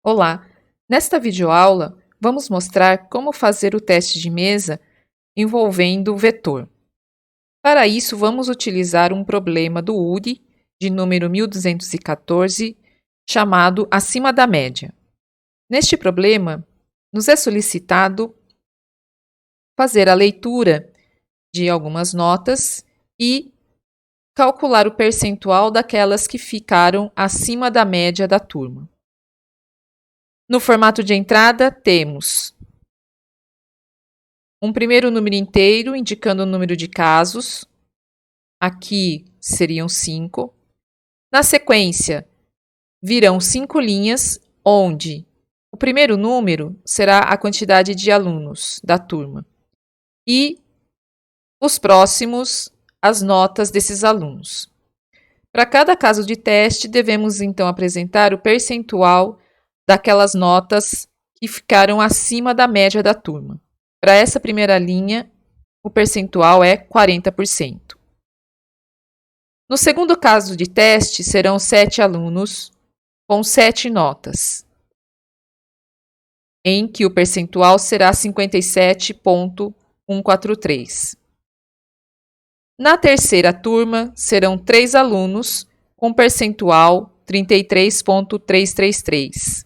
Olá! Nesta videoaula, vamos mostrar como fazer o teste de mesa envolvendo o vetor. Para isso, vamos utilizar um problema do URI, de número 1214, chamado Acima da Média. Neste problema, nos é solicitado fazer a leitura de algumas notas e calcular o percentual daquelas que ficaram acima da média da turma. No formato de entrada, temos um primeiro número inteiro, indicando o número de casos. Aqui seriam 5. Na sequência, virão 5 linhas, onde o primeiro número será a quantidade de alunos da turma e os próximos, as notas desses alunos. Para cada caso de teste, devemos então apresentar o percentual daquelas notas que ficaram acima da média da turma. Para essa primeira linha, o percentual é 40%. No segundo caso de teste, serão 7 alunos com 7 notas, em que o percentual será 57,143. Na terceira turma, serão 3 alunos com percentual 33,333.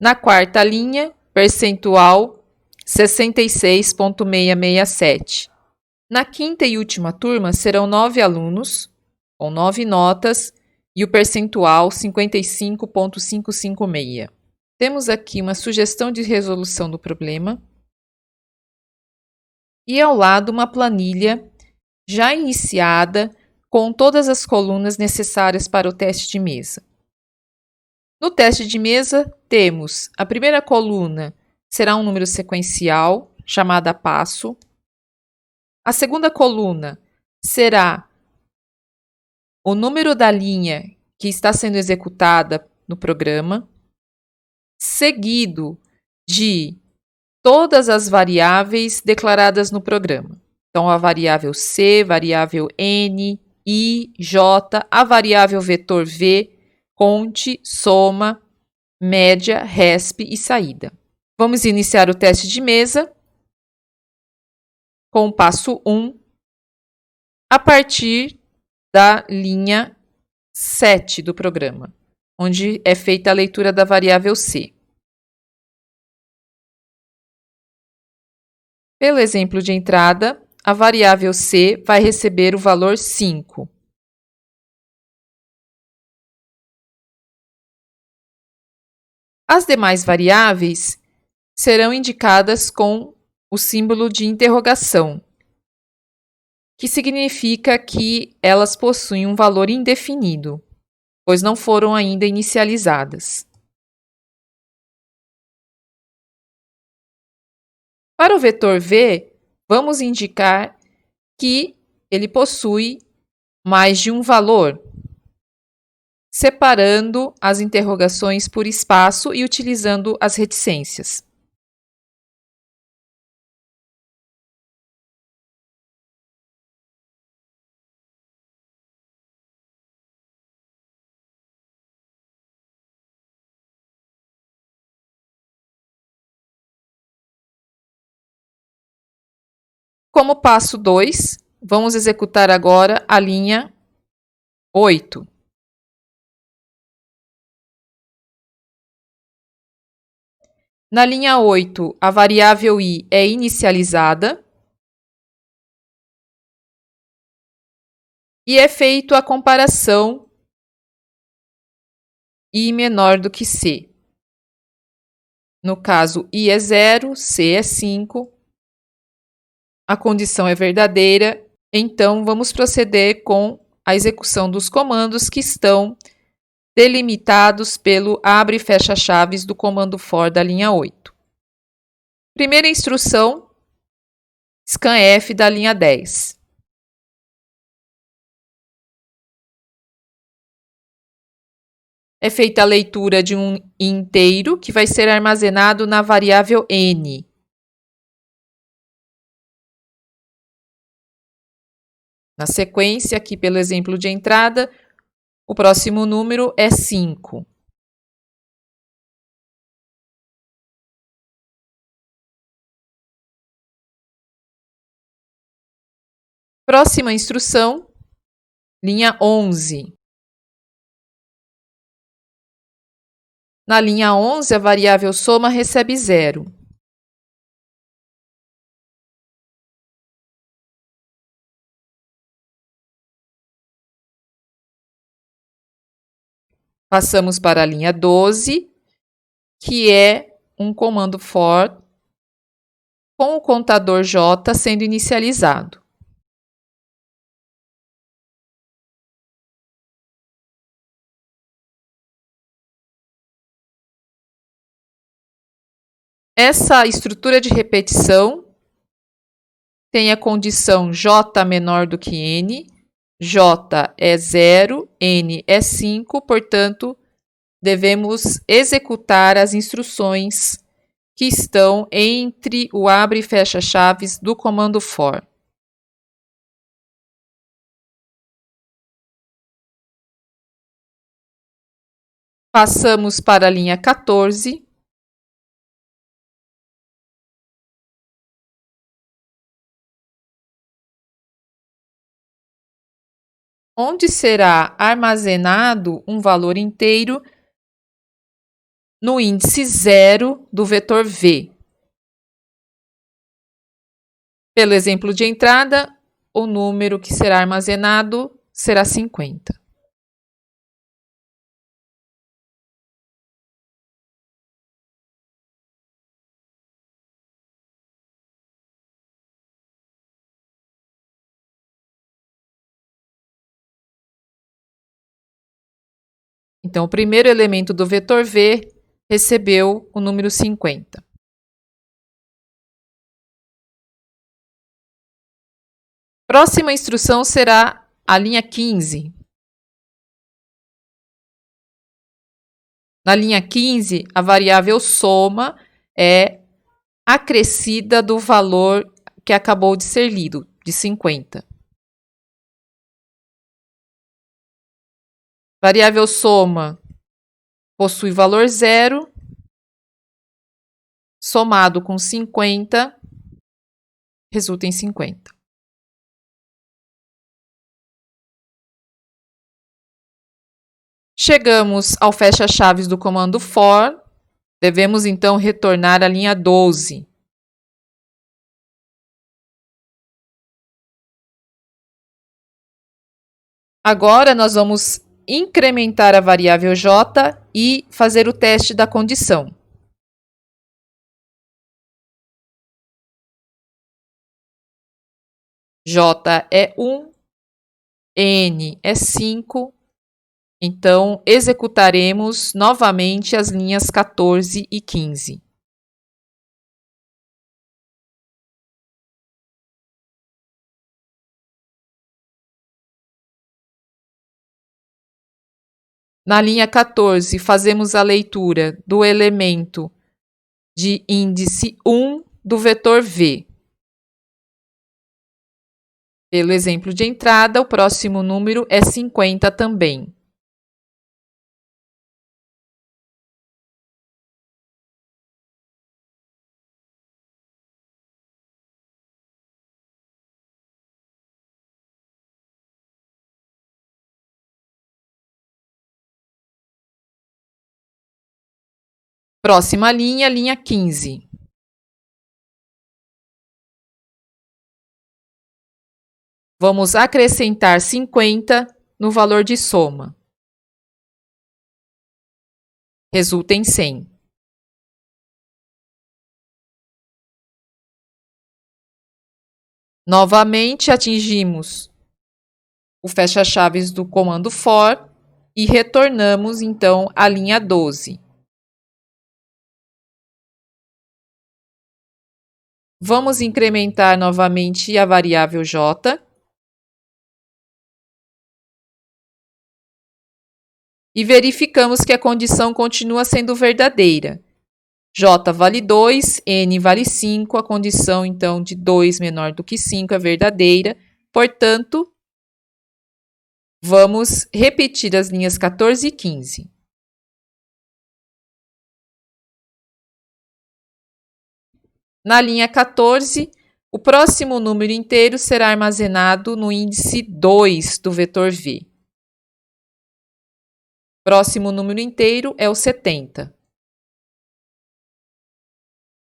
Na quarta linha, percentual 66,667. Na quinta e última turma, serão 9 alunos, com 9 notas, e o percentual 55,556. Temos aqui uma sugestão de resolução do problema e ao lado uma planilha já iniciada com todas as colunas necessárias para o teste de mesa. No teste de mesa, temos a primeira coluna será um número sequencial, chamada passo. A segunda coluna será o número da linha que está sendo executada no programa, seguido de todas as variáveis declaradas no programa. Então, a variável C, variável N, I, J, a variável vetor V, conte, soma, média, resp e saída. Vamos iniciar o teste de mesa com o passo 1, a partir da linha 7 do programa, onde é feita a leitura da variável C. Pelo exemplo de entrada, a variável C vai receber o valor 5. As demais variáveis serão indicadas com o símbolo de interrogação, que significa que elas possuem um valor indefinido, pois não foram ainda inicializadas. Para o vetor V, vamos indicar que ele possui mais de um valor, separando as interrogações por espaço e utilizando as reticências. Como passo 2, vamos executar agora a linha 8. Na linha 8, a variável I é inicializada e é feito a comparação I menor do que C. No caso, I é 0, C é 5, a condição é verdadeira, então vamos proceder com a execução dos comandos que estão delimitados pelo abre e fecha chaves do comando for da linha 8. Primeira instrução, scanf da linha 10. É feita a leitura de um inteiro que vai ser armazenado na variável n. Na sequência, aqui pelo exemplo de entrada, o próximo número é 5. Próxima instrução, linha 11. Na linha 11, a variável soma recebe 0. Passamos para a linha 12, que é um comando for com o contador J sendo inicializado. Essa estrutura de repetição tem a condição J menor do que N, J é 0, N é 5, portanto, devemos executar as instruções que estão entre o abre e fecha chaves do comando for. Passamos para a linha 14. Onde será armazenado um valor inteiro no índice 0 do vetor V. Pelo exemplo de entrada, o número que será armazenado será 50. Então, o primeiro elemento do vetor V recebeu o número 50. Próxima instrução será a linha 15. Na linha 15, a variável soma é acrescida do valor que acabou de ser lido, de 50. Variável soma possui valor 0, somado com 50, resulta em 50. Chegamos ao fecha-chaves do comando for, devemos então retornar à linha 12. Agora nós vamos incrementar a variável j e fazer o teste da condição. J é 1, N é 5, então executaremos novamente as linhas 14 e 15. Na linha 14, fazemos a leitura do elemento de índice 1 do vetor V. Pelo exemplo de entrada, o próximo número é 50 também. Próxima linha, linha 15. Vamos acrescentar 50 no valor de soma. Resulta em 100. Novamente, atingimos o fecha-chaves do comando for e retornamos, então, à linha 12. Vamos incrementar novamente a variável j. E verificamos que a condição continua sendo verdadeira. J vale 2, N vale 5, a condição, então, de 2 menor do que 5 é verdadeira. Portanto, vamos repetir as linhas 14 e 15. Na linha 14, O próximo número inteiro será armazenado no índice 2 do vetor V. Próximo número inteiro é o 70.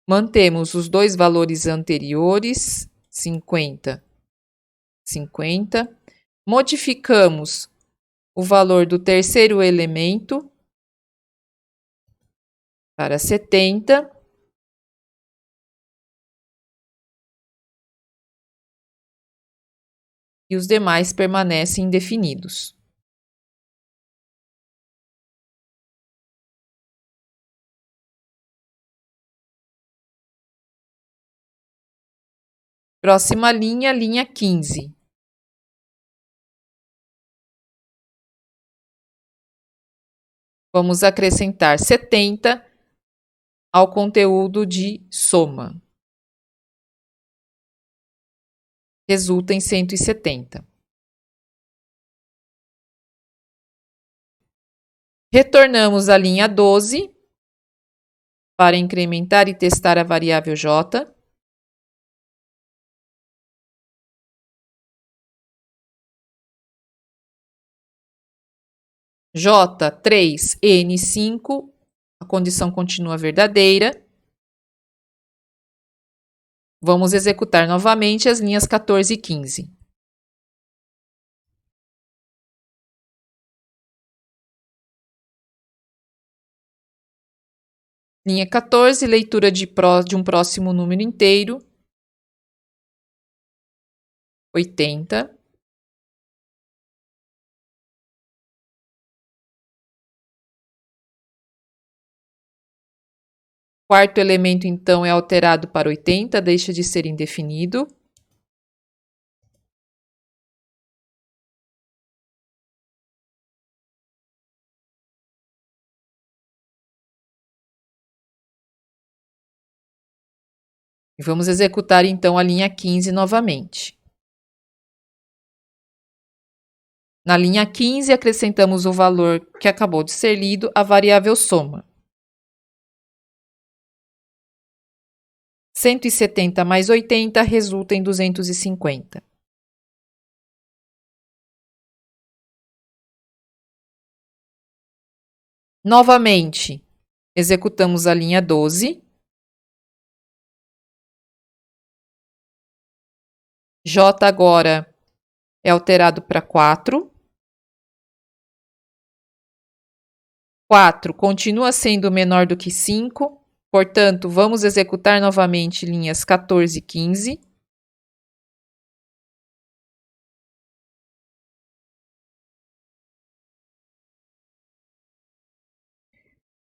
Mantemos os dois valores anteriores, 50, 50. Modificamos o valor do terceiro elemento para 70. E os demais permanecem indefinidos. Próxima linha, linha 15. Vamos acrescentar 70 ao conteúdo de soma. Resulta em 170. Retornamos à linha 12 para incrementar e testar a variável j. J3, N5, a condição continua verdadeira. Vamos executar novamente as linhas 14 e 15. Linha 14, leitura de um próximo número inteiro. 80. Quarto elemento, então, é alterado para 80, deixa de ser indefinido. E vamos executar, então, a linha 15 novamente. Na linha 15, acrescentamos o valor que acabou de ser lido à variável soma. 170 mais 80 resulta em 250. Novamente, executamos a linha 12. J agora é alterado para 4. 4 continua sendo menor do que 5. Portanto, vamos executar novamente linhas 14 e 15.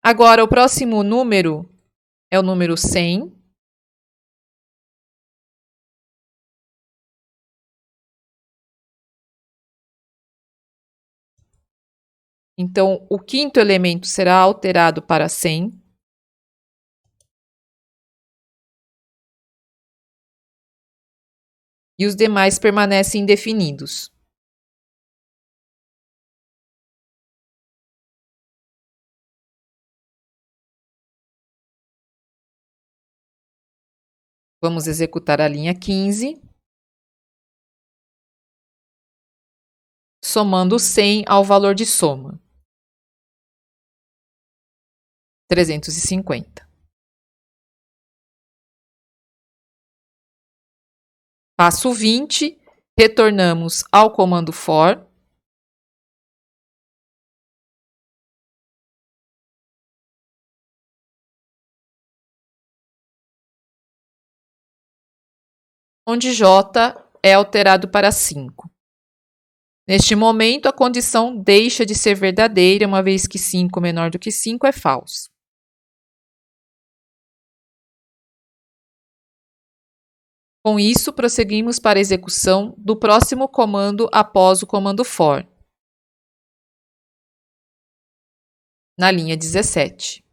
Agora, o próximo número é o número 100. Então, o quinto elemento será alterado para 100. E os demais permanecem indefinidos. Vamos executar a linha 15. Somando 100 ao valor de soma. 350. Passo 20, retornamos ao comando for. Onde J é alterado para 5. Neste momento, a condição deixa de ser verdadeira, uma vez que 5 menor do que 5 é falso. Com isso, prosseguimos para a execução do próximo comando após o comando for. Na linha 17.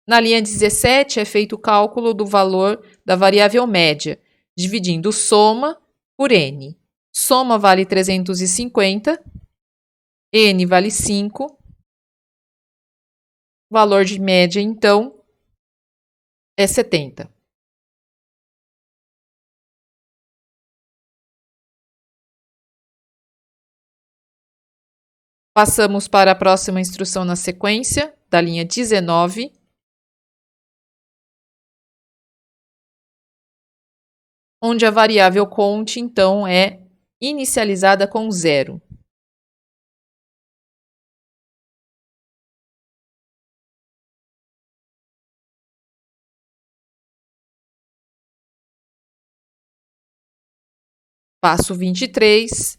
Na linha 17 é feito o cálculo do valor da variável média, dividindo soma por n. Soma vale 350 N vale 5. Valor de média, então, é 70. Passamos para a próxima instrução na sequência, da linha 19. Onde a variável conte, então, é inicializada com 0. Passo 23.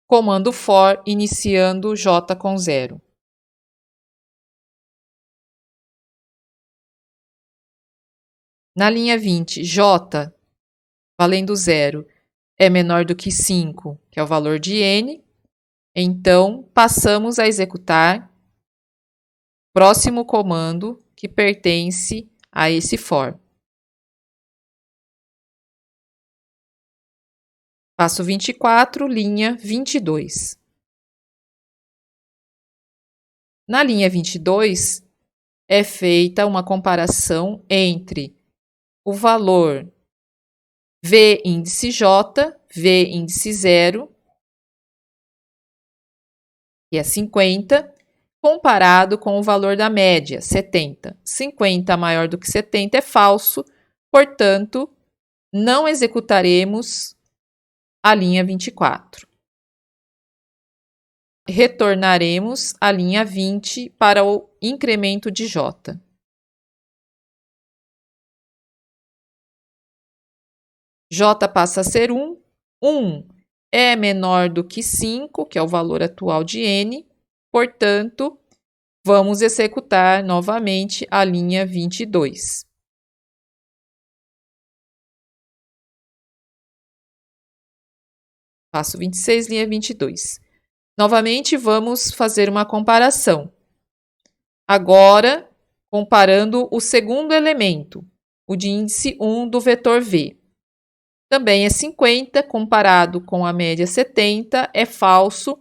Comando for iniciando j com 0. Na linha 20, j valendo 0 é menor do que 5, que é o valor de n. Então, passamos a executar o próximo comando que pertence a esse for. Passo 24, linha 22. Na linha 22, é feita uma comparação entre o valor V índice J, V índice 0, que é 50, comparado com o valor da média, 70. 50 maior do que 70 é falso, portanto, não executaremos a linha 24. Retornaremos a linha 20 para o incremento de J. J passa a ser 1. 1 é menor do que 5, que é o valor atual de N. Portanto, vamos executar novamente a linha 22. Passo 26, linha 22. Novamente, vamos fazer uma comparação. Agora, comparando o segundo elemento, o de índice 1 do vetor V. Também é 50, comparado com a média 70, é falso.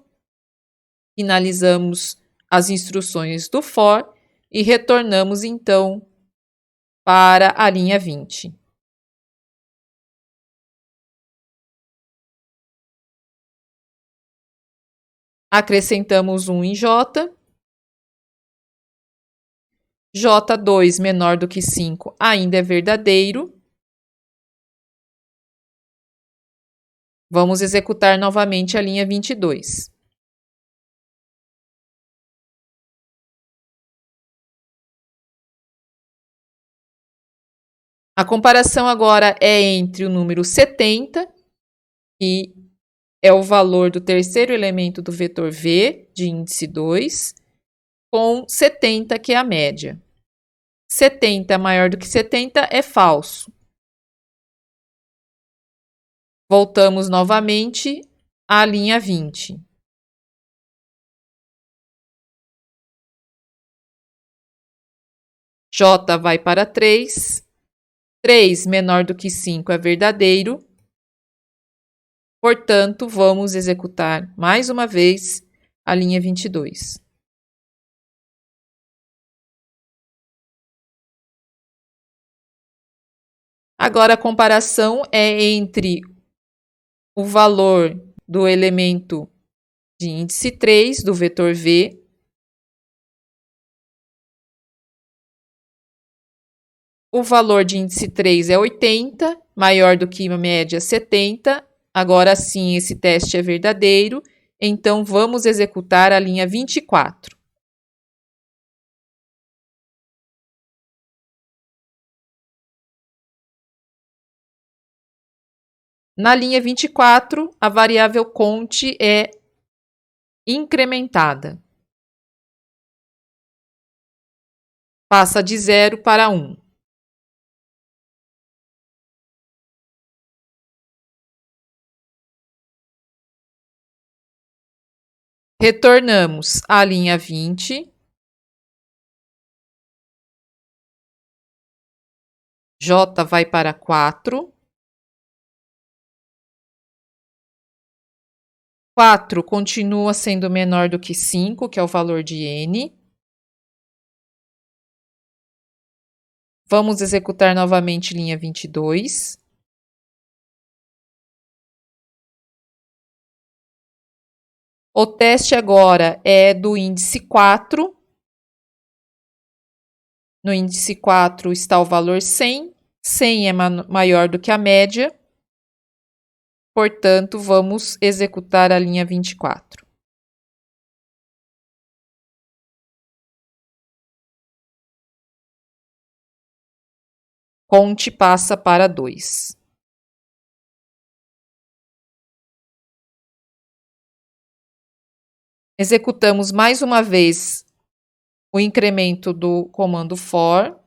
Finalizamos as instruções do for e retornamos, então, para a linha 20. Acrescentamos 1 em J. J2 menor do que 5 ainda é verdadeiro. Vamos executar novamente a linha 22. A comparação agora é entre o número 70, que é o valor do terceiro elemento do vetor V, de índice 2, com 70, que é a média. 70 maior do que 70 é falso. Voltamos novamente à linha 20. J vai para 3. 3 menor do que 5 é verdadeiro. Portanto, vamos executar mais uma vez a linha 22. Agora, a comparação é entre o valor do elemento de índice 3 do vetor V o valor de índice 3 é 80, maior do que a média 70. Agora sim, esse teste é verdadeiro. Então, vamos executar a linha 24. Na linha 24, a variável conte é incrementada. Passa de 0 para 1. Retornamos à linha 20. J vai para 4. 4 continua sendo menor do que 5, que é o valor de N. Vamos executar novamente linha 22. O teste agora é do índice 4. No índice 4 está o valor 100. 100 é maior do que a média. Portanto, vamos executar a linha 24. Conte passa para 2. Executamos mais uma vez o incremento do comando for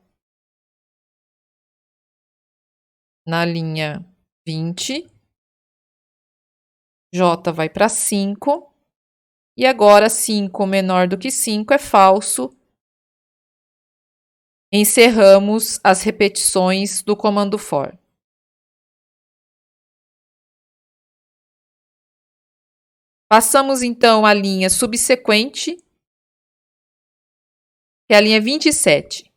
na linha 20. J vai para 5. E agora 5 menor do que 5 é falso. Encerramos as repetições do comando for. Passamos então à linha subsequente, que é a linha 27.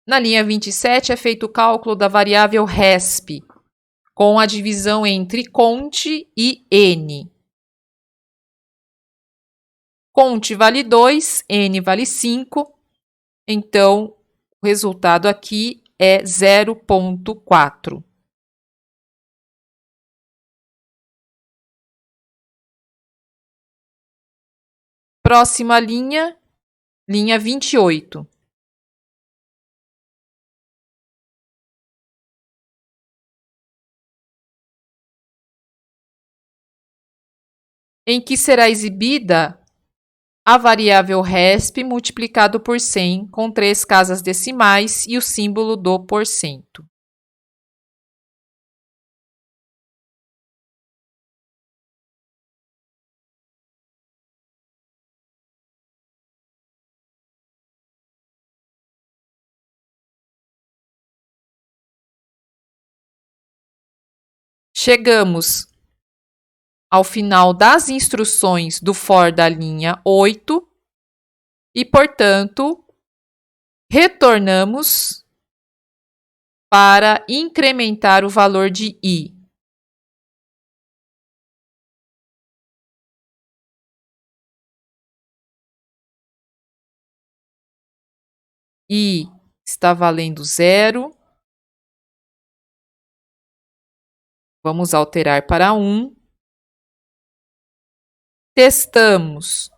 Na linha 27 é feito o cálculo da variável resp, com a divisão entre cont e n. Cont vale 2, n vale 5, então o resultado aqui é 0,4. Próxima linha, linha 28. Em que será exibida a variável resp multiplicado por 100 com 3 casas decimais e o símbolo do porcento. Chegamos ao final das instruções do for da linha 8 e, portanto, retornamos para incrementar o valor de i. I está valendo 0. Vamos alterar para 1. Testamos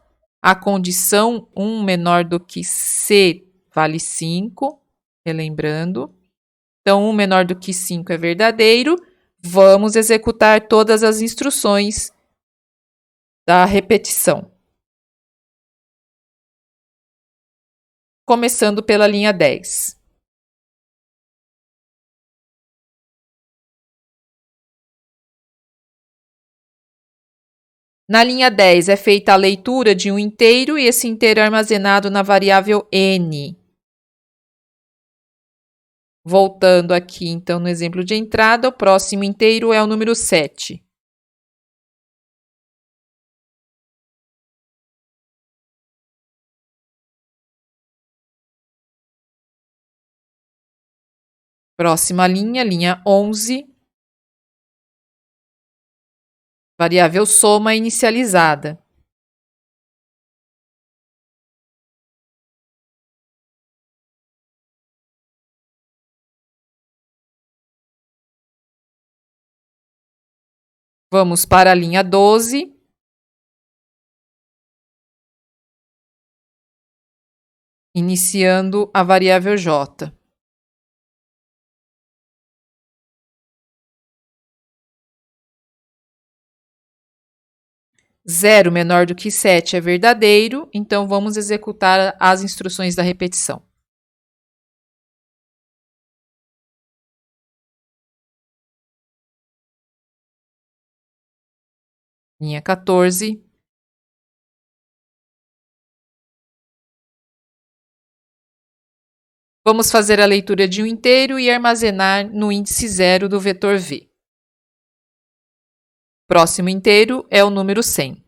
a condição 1 menor do que C vale 5, relembrando. Então, 1 menor do que 5 é verdadeiro. Vamos executar todas as instruções da repetição. Começando pela linha 10. Na linha 10 é feita a leitura de um inteiro e esse inteiro é armazenado na variável n. Voltando aqui, então, no exemplo de entrada, o próximo inteiro é o número 7. Próxima linha, linha 11. Variável soma inicializada. Vamos para a linha 12. Iniciando a variável j. Zero menor do que 7 é verdadeiro, então vamos executar as instruções da repetição. Linha 14. Vamos fazer a leitura de um inteiro e armazenar no índice 0 do vetor V. Próximo inteiro é o número 100.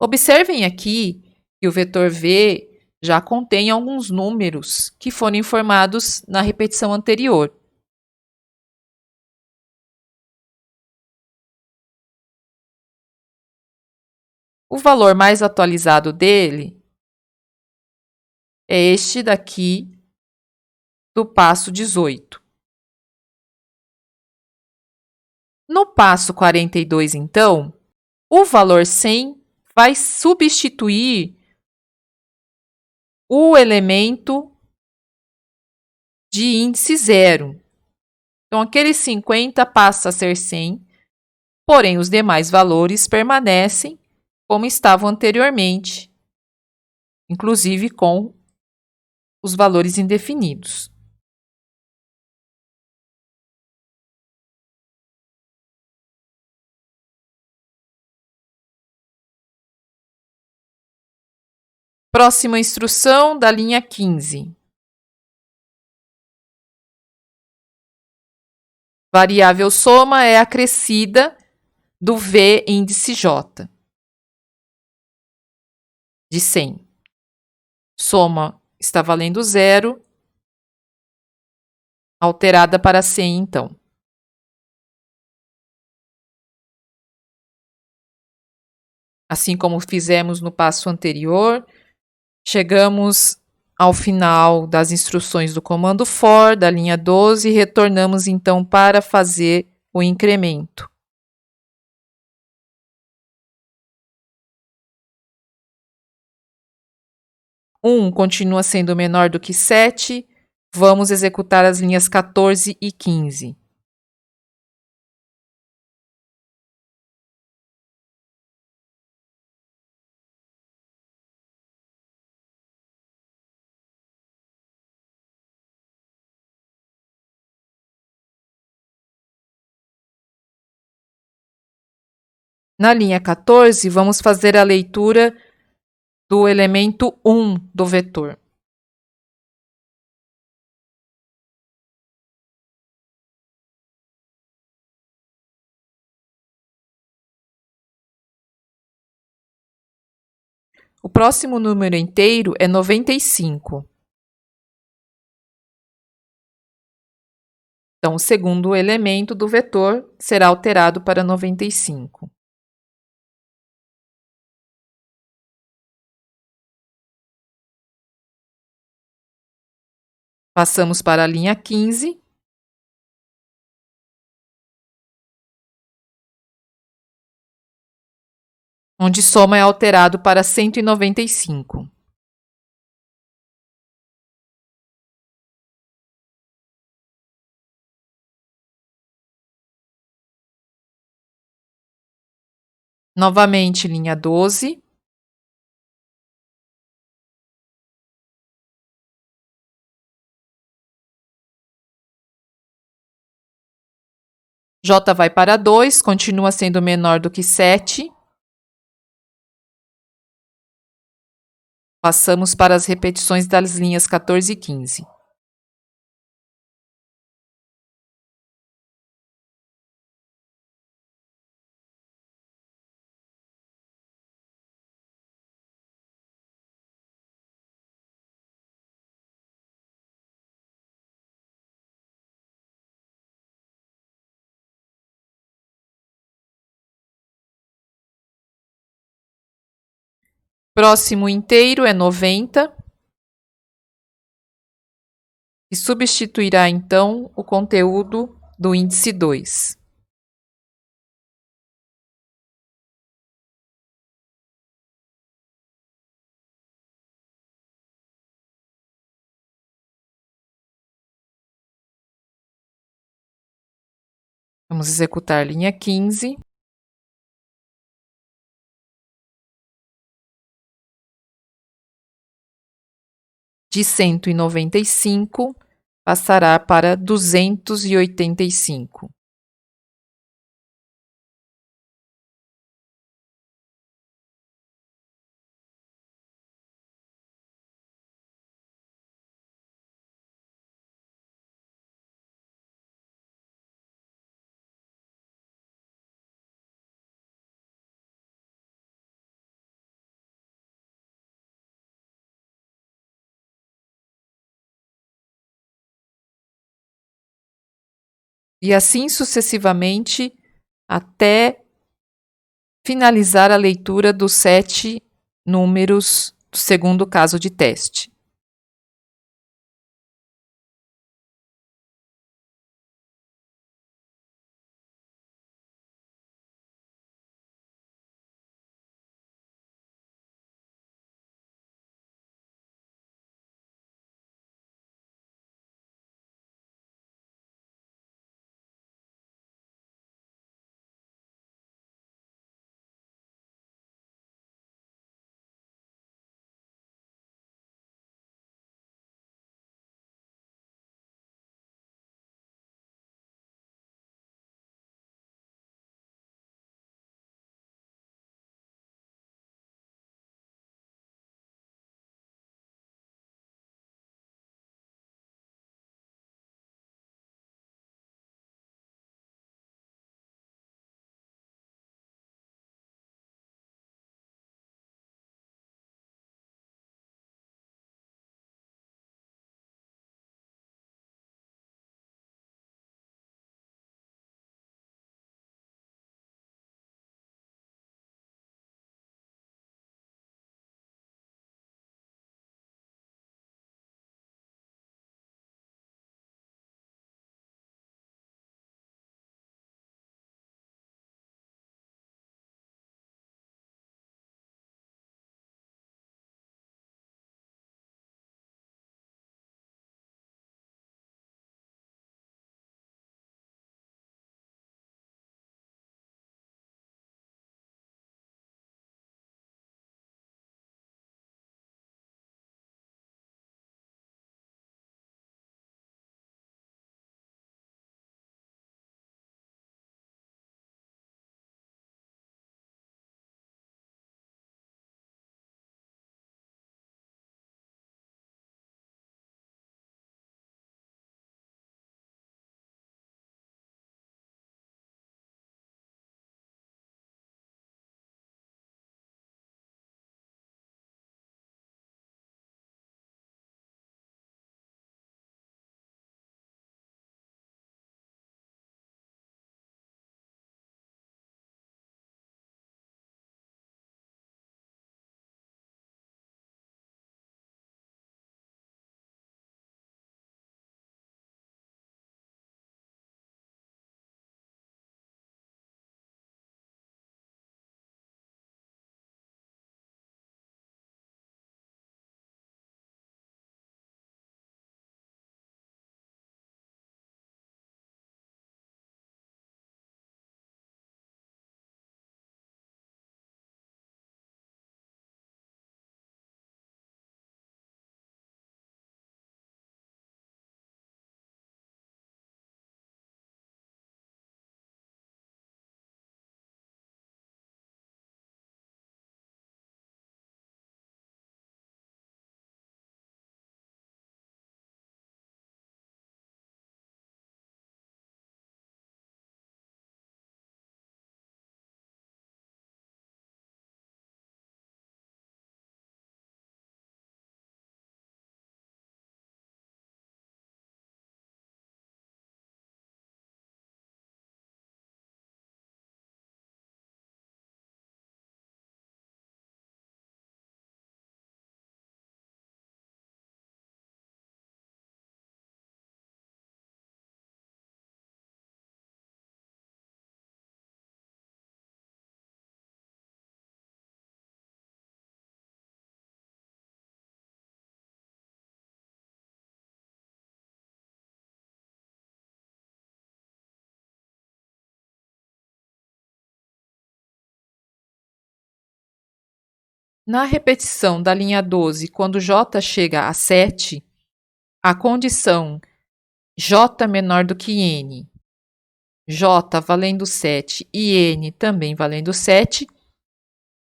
Observem aqui que o vetor V já contém alguns números que foram informados na repetição anterior. O valor mais atualizado dele é este daqui do passo 18. No passo 42, então, o valor 100 vai substituir o elemento de índice 0. Então, aquele 50 passa a ser 100, porém os demais valores permanecem como estavam anteriormente, inclusive com os valores indefinidos. Próxima instrução da linha 15. Variável soma é acrescida do V índice J de 100. Soma está valendo 0, alterada para 100, então. Assim como fizemos no passo anterior, chegamos ao final das instruções do comando for, da linha 12, e retornamos então para fazer o incremento. 1 continua sendo menor do que 7, vamos executar as linhas 14 e 15. Na linha 14, vamos fazer a leitura do elemento 1 do vetor. O próximo número inteiro é 95. Então, o segundo elemento do vetor será alterado para 95. Passamos para a linha 15. Onde soma é alterado para 195. Novamente, linha 12. J vai para 2, continua sendo menor do que 7. Passamos para as repetições das linhas 14 e 15. Próximo inteiro é 90. E substituirá, então, o conteúdo do índice 2. Vamos executar linha 15. De 195, passará para 285. e assim sucessivamente até finalizar a leitura dos 7 números do segundo caso de teste. Na repetição da linha 12, quando J chega a 7, a condição J menor do que N, J valendo 7 e N também valendo 7,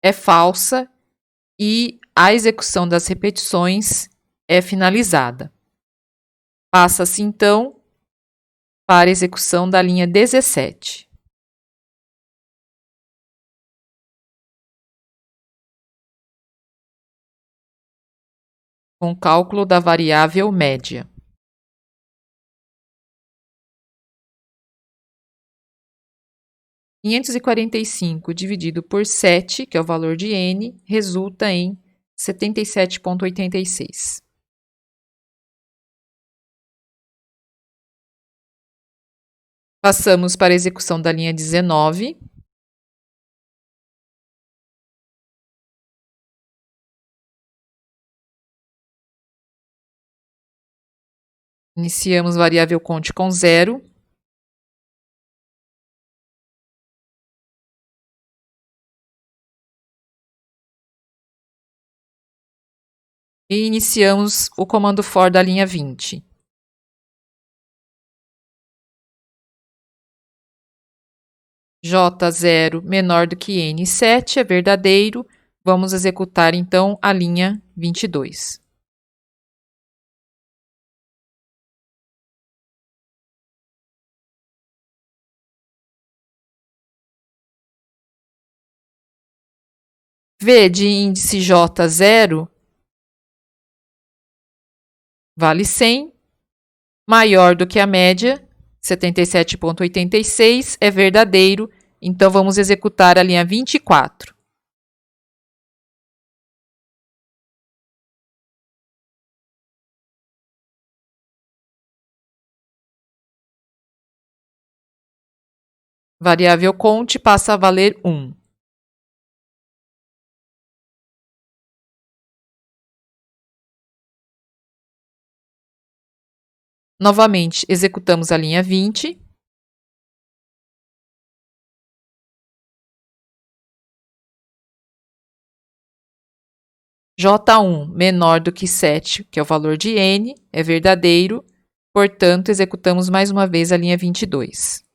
é falsa e a execução das repetições é finalizada. Passa-se então para a execução da linha 17. Com cálculo da variável média. 545 dividido por 7, que é o valor de n, resulta em 77,86. Passamos para a execução da linha 19. Iniciamos variável conte com 0. E iniciamos o comando for da linha 20. J0 menor do que N7 é verdadeiro. Vamos executar, então, a linha 22. V de índice J0 vale 100, maior do que a média, 77,86, é verdadeiro, então vamos executar a linha 24. Variável conte passa a valer 1. Novamente, executamos a linha 20. J1 menor do que 7, que é o valor de n, é verdadeiro, portanto, executamos mais uma vez a linha 22.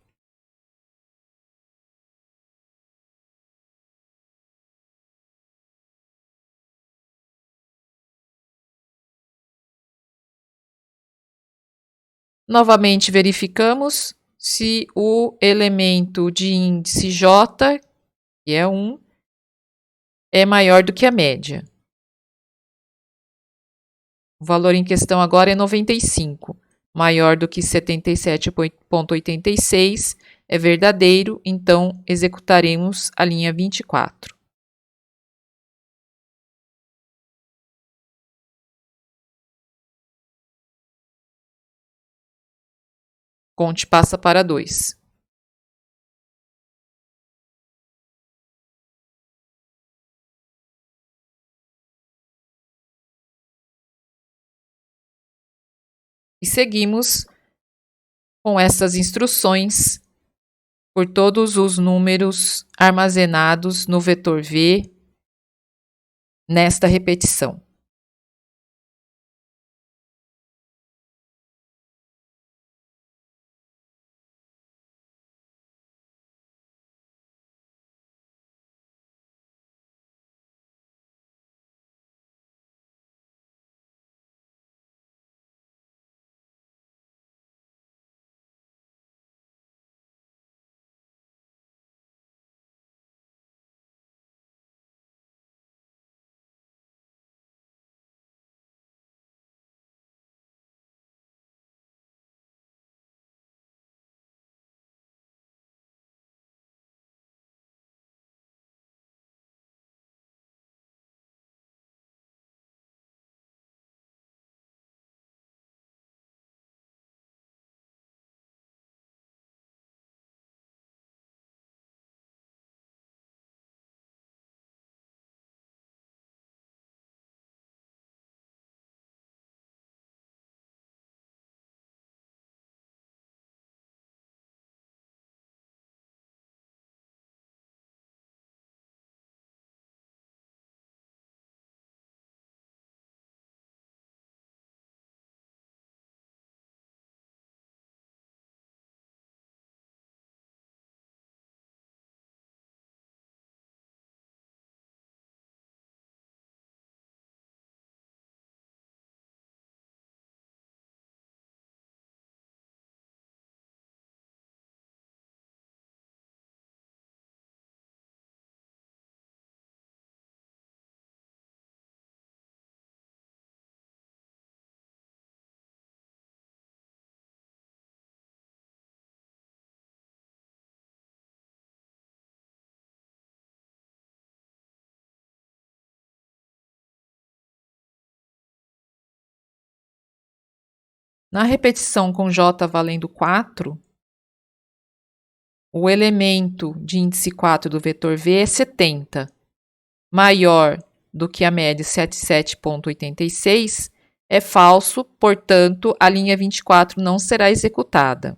Novamente verificamos se o elemento de índice J, que é 1, é maior do que a média. O valor em questão agora é 95, maior do que 77,86, é verdadeiro, então executaremos a linha 24. Conte passa para 2. E seguimos com essas instruções por todos os números armazenados no vetor V nesta repetição. Na repetição com J valendo 4, o elemento de índice 4 do vetor V é 70, maior do que a média 77,86, é falso, portanto, a linha 24 não será executada.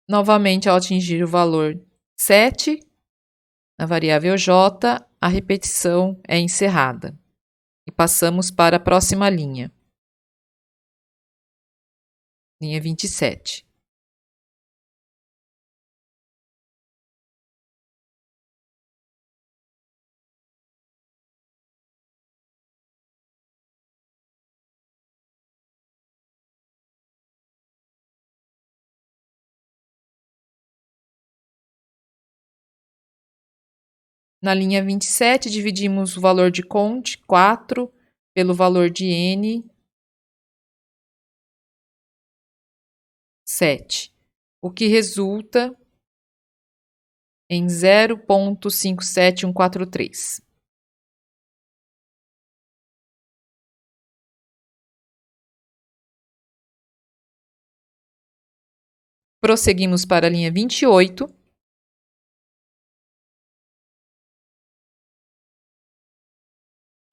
Novamente, ao atingir o valor 7, na variável J, a repetição é encerrada. E passamos para a próxima linha. Linha 27. Na linha 27, dividimos o valor de conte, 4, pelo valor de n, 7, o que resulta em 0,57143. Prosseguimos para a linha 28.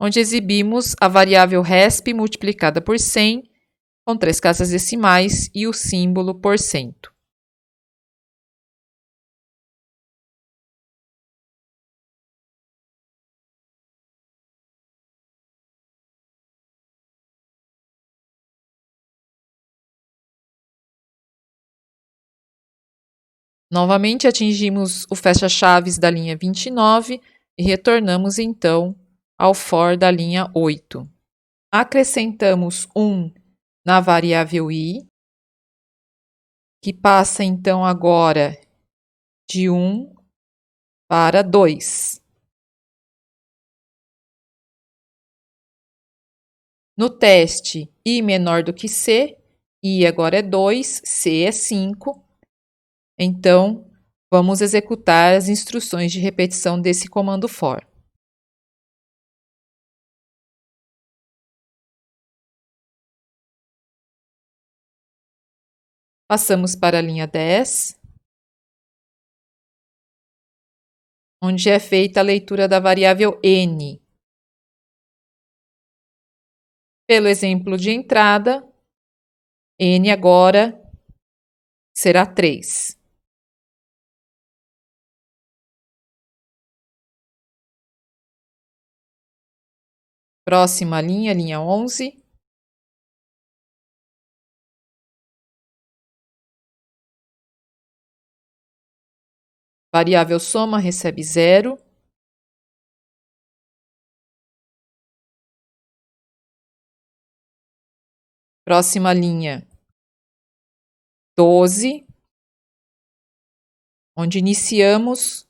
Onde exibimos a variável RESP multiplicada por 100, com 3 casas decimais e o símbolo porcento. Novamente atingimos o fecha-chaves da linha 29 e retornamos então ao for da linha 8. Acrescentamos 1 na variável i, que passa então agora de 1 para 2. No teste, i menor do que c, i agora é 2, c é 5. Então, vamos executar as instruções de repetição desse comando for. Passamos para a linha 10, onde é feita a leitura da variável n. Pelo exemplo de entrada, n agora será 3. Próxima linha, linha 11. Variável soma recebe 0. Próxima linha, 12, onde iniciamos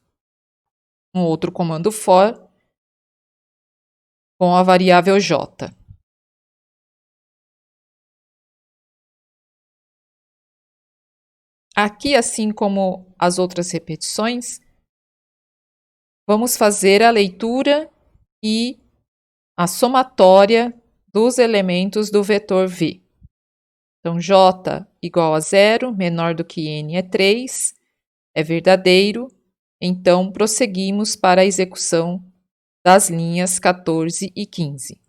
um outro comando for com a variável j. Aqui, assim como as outras repetições, vamos fazer a leitura e a somatória dos elementos do vetor V. Então, j igual a 0, menor do que n é 3, é verdadeiro. Então, prosseguimos para a execução das linhas 14 e 15.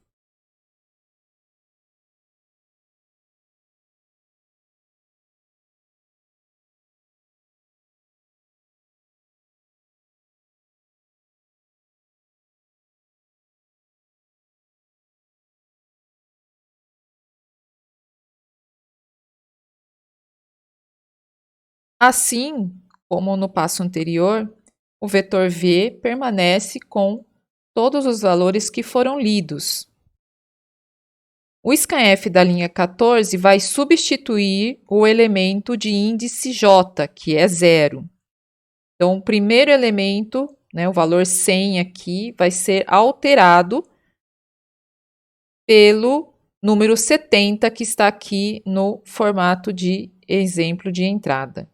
Assim como no passo anterior, o vetor V permanece com todos os valores que foram lidos. O scanf da linha 14 vai substituir o elemento de índice J, que é 0. Então, o primeiro elemento, né, o valor 100 aqui, vai ser alterado pelo número 70, que está aqui no formato de exemplo de entrada.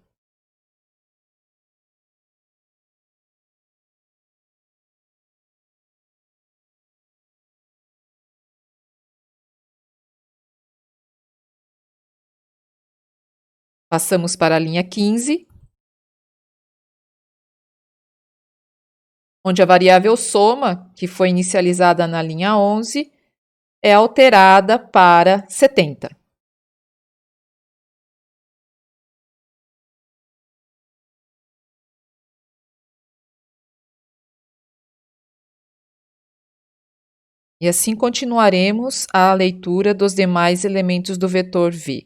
Passamos para a linha 15, onde a variável soma, que foi inicializada na linha 11, é alterada para 70. E assim continuaremos a leitura dos demais elementos do vetor V.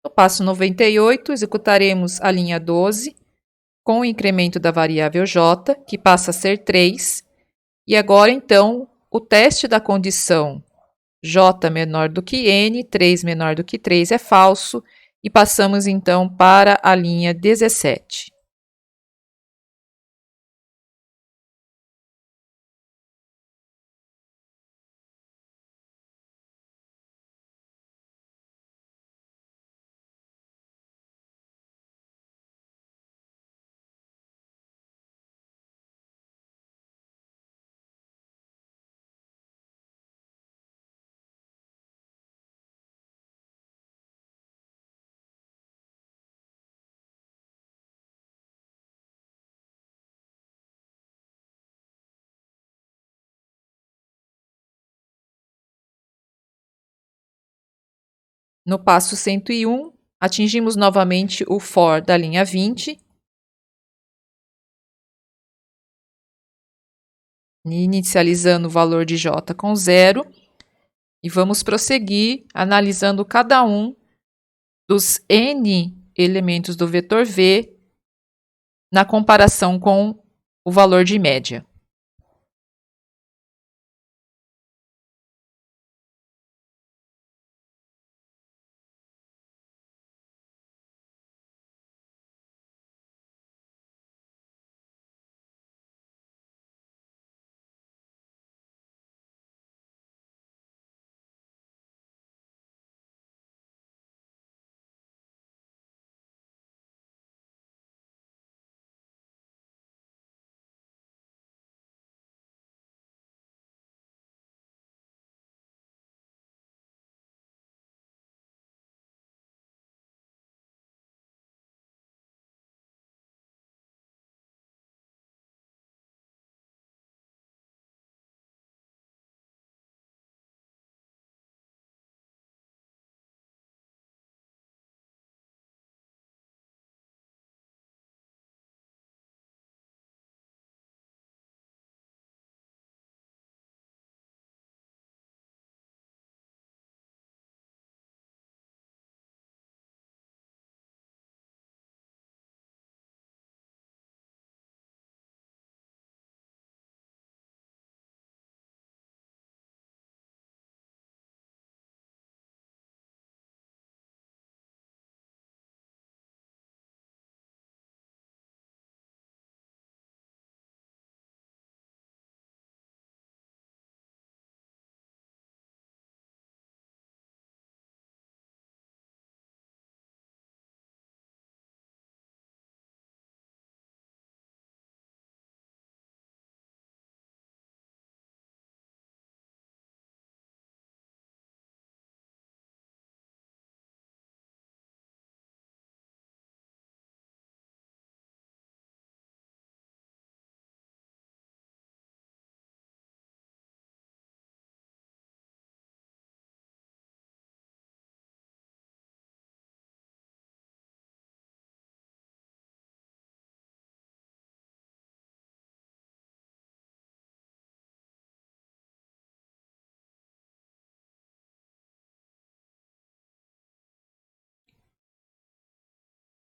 No passo 98, executaremos a linha 12, com o incremento da variável j, que passa a ser 3, e agora, então, o teste da condição j menor do que n, 3 menor do que 3 é falso, e passamos, então, para a linha 17. No passo 101, atingimos novamente o for da linha 20. Inicializando o valor de j com 0. E vamos prosseguir analisando cada um dos n elementos do vetor v na comparação com o valor de média.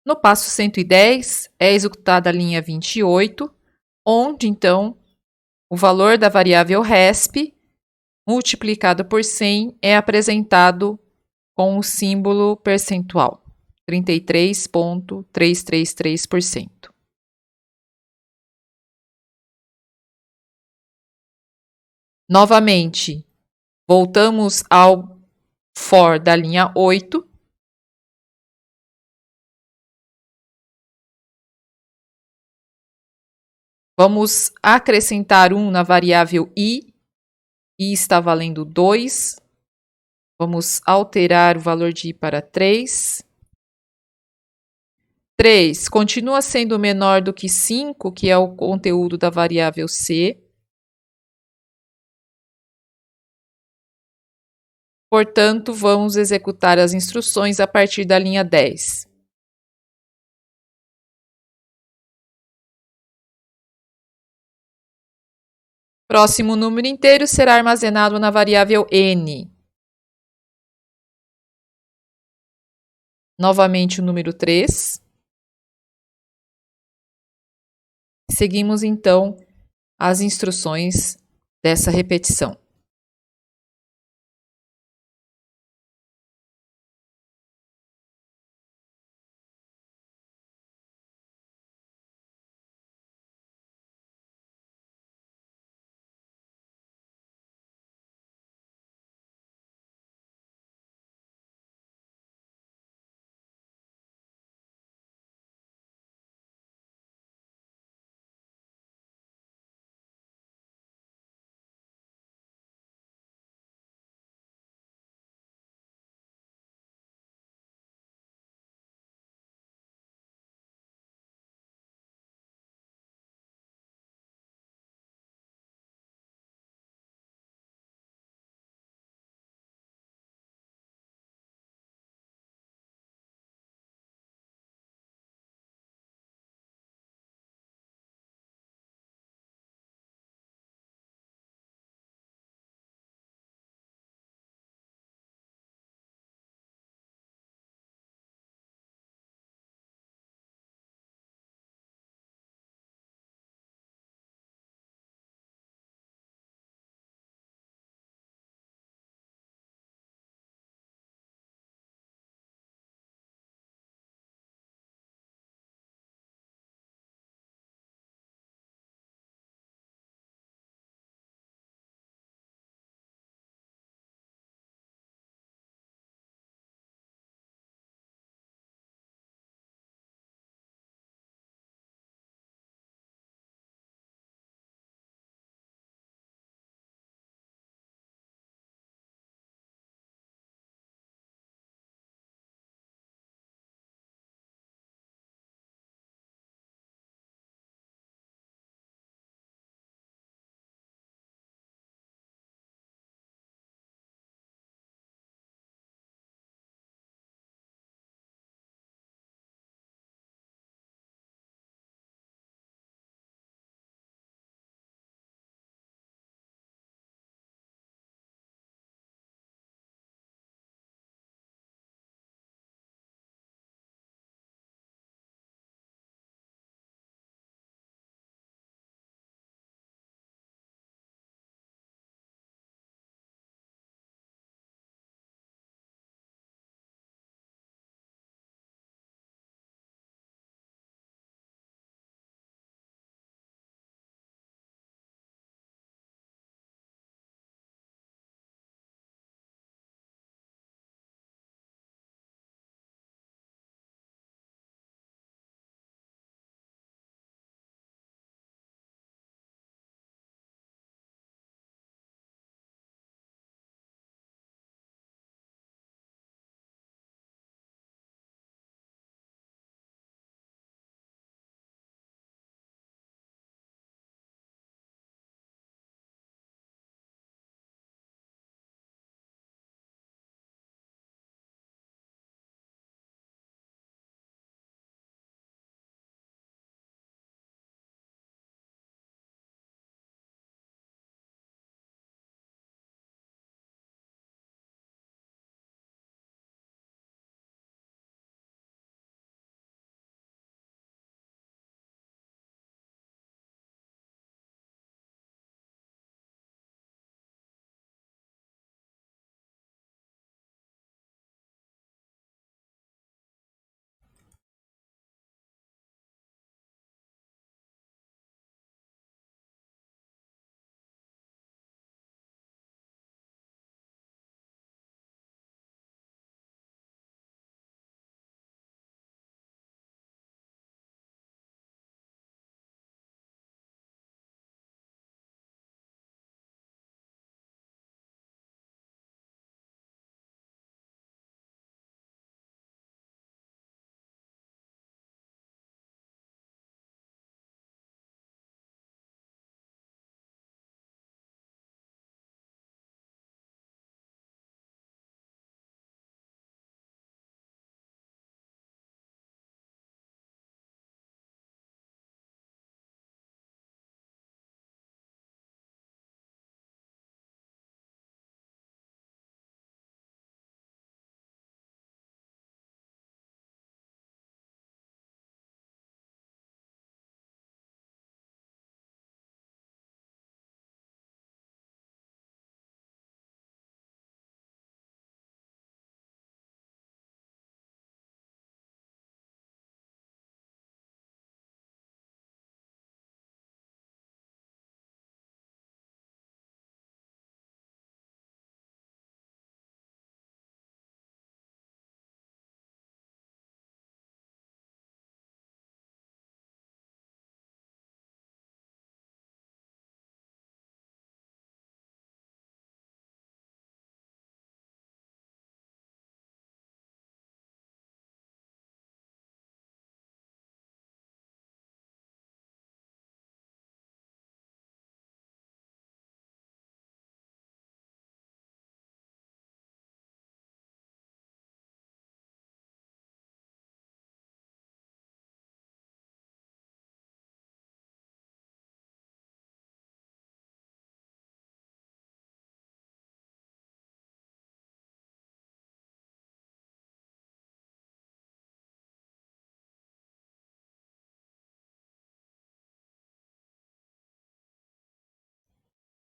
No passo 110, é executada a linha 28, onde, então, o valor da variável RESP multiplicado por 100 é apresentado com o símbolo percentual, 33,333%. Novamente, voltamos ao for da linha 8. Vamos acrescentar 1 na variável i está valendo 2. Vamos alterar o valor de i para 3. 3 continua sendo menor do que 5, que é o conteúdo da variável c. Portanto, vamos executar as instruções a partir da linha 10. Próximo número inteiro será armazenado na variável n. Novamente o número 3. Seguimos, então, as instruções dessa repetição.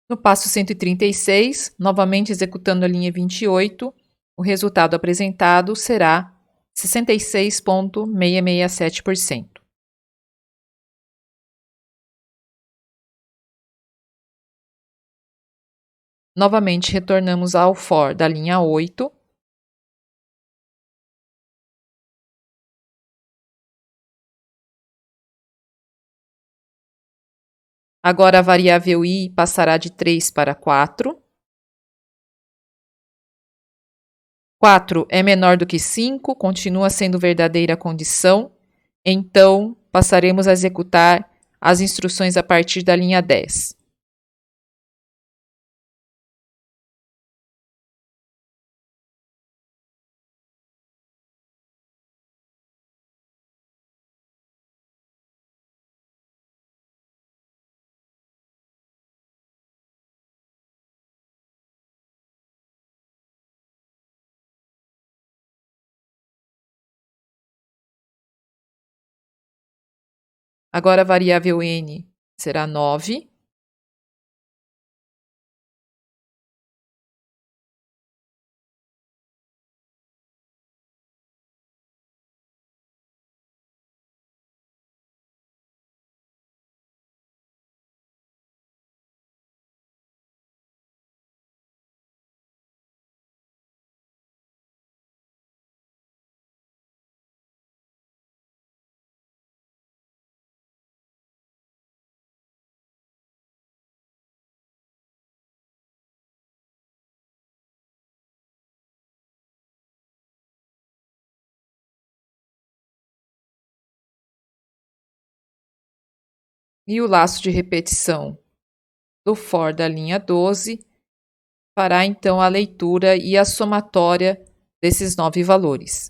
No passo 136, novamente executando a linha 28, o resultado apresentado será 66,667%. Novamente retornamos ao for da linha 8. Agora a variável i passará de 3 para 4. 4 é menor do que 5, continua sendo verdadeira a condição. Então, passaremos a executar as instruções a partir da linha 10. Agora a variável n será 9. E o laço de repetição do for da linha 12 fará então a leitura e a somatória desses 9 valores.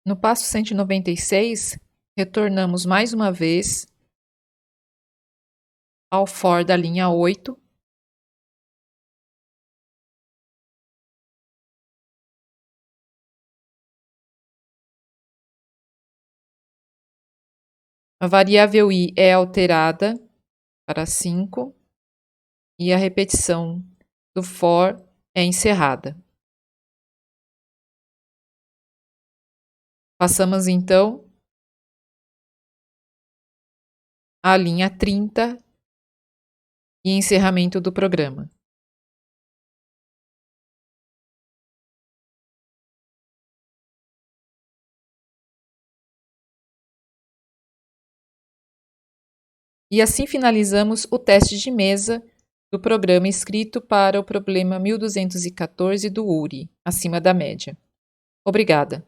No passo 196, retornamos mais uma vez ao for da linha 8. A variável i é alterada para 5 e a repetição do for é encerrada. Passamos então à linha 30 e encerramento do programa. E assim finalizamos o teste de mesa do programa escrito para o problema 1214 do URI, acima da média. Obrigada.